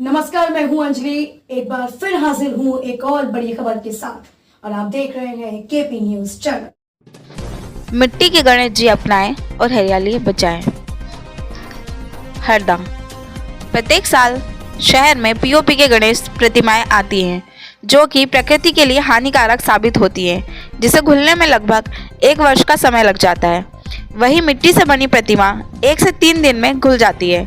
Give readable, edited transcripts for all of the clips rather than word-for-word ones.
नमस्कार, मैं हूं अंजलि। एक बार फिर हाजिर हूं एक और बड़ी खबर के साथ और आप देख रहे हैं केपी न्यूज चैनल। मिट्टी के गणेश जी अपनाएं और हरियाली बचाएं। हरदम प्रत्येक साल शहर में पीओपी के गणेश प्रतिमाएं आती हैं जो कि प्रकृति के लिए हानिकारक साबित होती हैं, जिसे घुलने में लगभग 1 वर्ष का समय लग जाता है। वही मिट्टी से बनी प्रतिमा 1 से 3 दिन में घुल जाती है,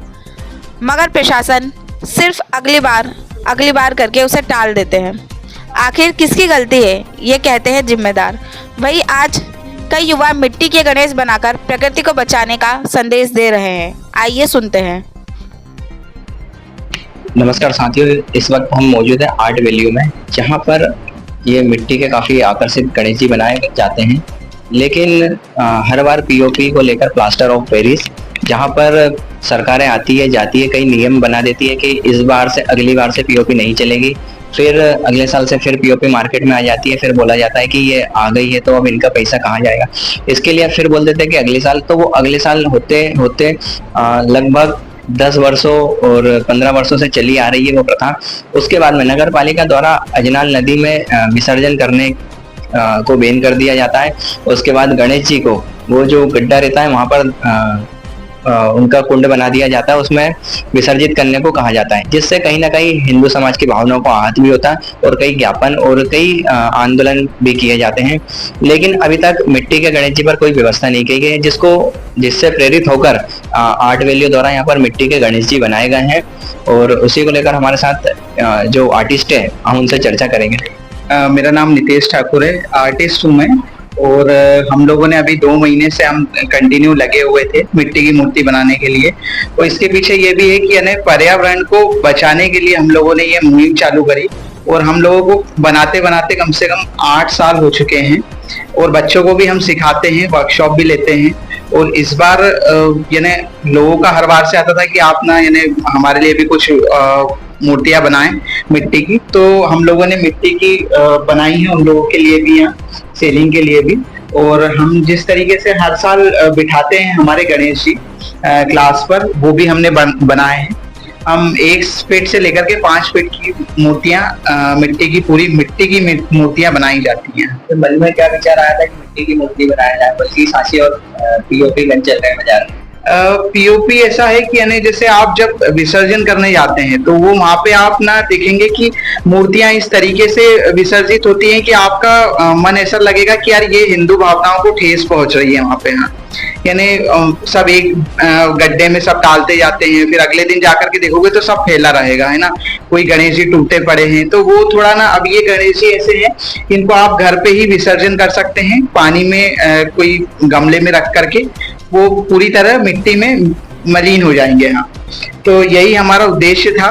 मगर प्रशासन सिर्फ अगली बार करके उसे टाल देते हैं। आखिर किसकी गलती है, ये कहते हैं जिम्मेदार। वही आज कई युवा मिट्टी के गणेश बनाकर प्रकृति को बचाने का संदेश दे रहे हैं। आइए सुनते हैं। नमस्कार साथियों, इस वक्त हम मौजूद हैं आर्ट वैल्यू में, जहां पर ये मिट्टी के काफ़ी आकर्षित गणेश जी बनाए जाते हैं। लेकिन हर बार पीओपी को लेकर प्लास्टर ऑफ पेरिस, जहां पर सरकारें आती है जाती है, कई नियम बना देती है कि इस बार से अगली बार से पीओपी नहीं चलेगी, फिर अगले साल से फिर पीओपी मार्केट में आ जाती है, फिर बोला जाता है कि ये आ गई है तो अब इनका पैसा कहाँ जाएगा। इसके लिए फिर बोल देते हैं कि अगले साल, तो वो अगले साल होते होते लगभग 10 वर्षों और 15 वर्षों से चली आ रही है वो प्रथा। उसके बाद में नगर पालिका द्वारा अजनाल नदी में विसर्जन करने को बैन कर दिया जाता है। उसके बाद गणेश जी को वो जो गड्ढा रहता है वहां पर उनका कुंड बना दिया जाता है, उसमें विसर्जित करने को कहा जाता है, जिससे कहीं ना कहीं हिंदू समाज की भावनाओं को आहत भी होता है और कई ज्ञापन और कई आंदोलन भी किए जाते हैं। लेकिन अभी तक मिट्टी के गणेश जी पर कोई व्यवस्था नहीं की गई है, जिससे प्रेरित होकर आर्ट वैल्यू द्वारा यहाँ पर मिट्टी के गणेश जी बनाए गए हैं। और उसी को लेकर हमारे साथ जो आर्टिस्ट है हम उनसे चर्चा करेंगे। मेरा नाम नितेश ठाकुर है, आर्टिस्ट हूँ मैं। और हम लोगों ने अभी 2 महीने से हम कंटिन्यू लगे हुए थे मिट्टी की मूर्ति बनाने के लिए। और इसके पीछे ये भी है कि यानी पर्यावरण को बचाने के लिए हम लोगों ने ये मुहिम चालू करी। और हम लोगों को बनाते बनाते कम से कम 8 साल हो चुके हैं और बच्चों को भी हम सिखाते हैं, वर्कशॉप भी लेते हैं। और इस बार यानी लोगों का हर बार से आता था कि आप ना यानी हमारे लिए भी कुछ मूर्तियां बनाएं मिट्टी की, तो हम लोगों ने मिट्टी की बनाई है उन लोगों के लिए भी, यहाँ सेलिंग के लिए भी। और हम जिस तरीके से हर साल बिठाते हैं हमारे गणेश जी क्लास पर, वो भी हमने बनाए हैं। हम 1 फीट से लेकर के 5 फीट की मूर्तियां मिट्टी की पूरी मिट्टी की मूर्तियां बनाई जाती हैं। तो मन में क्या विचार आया था कि मिट्टी की मूर्ति बनाया जाए, बल्कि सांची और पीओपी गन चल रहे हैं बाजार में? पीओपी ऐसा है कि यानी जैसे आप जब विसर्जन करने जाते हैं तो वो वहां पे आप ना देखेंगे कि मूर्तियां इस तरीके से विसर्जित होती हैं कि आपका मन ऐसा लगेगा कि यार ये हिंदू भावनाओं को ठेस पहुंच रही है वहां पे। हाँ, यानी सब एक गड्ढे में सब डालते जाते हैं, फिर अगले दिन जाकर के देखोगे तो सब फैला रहेगा, है ना। कोई गणेश जी टूटे पड़े हैं, तो वो थोड़ा ना, अब ये गणेश जी ऐसे हैं इनको आप घर पे ही विसर्जन कर सकते हैं, पानी में कोई गमले में रख करके, वो पूरी तरह मिट्टी में मलिन हो जाएंगे। हाँ, तो यही हमारा उद्देश्य था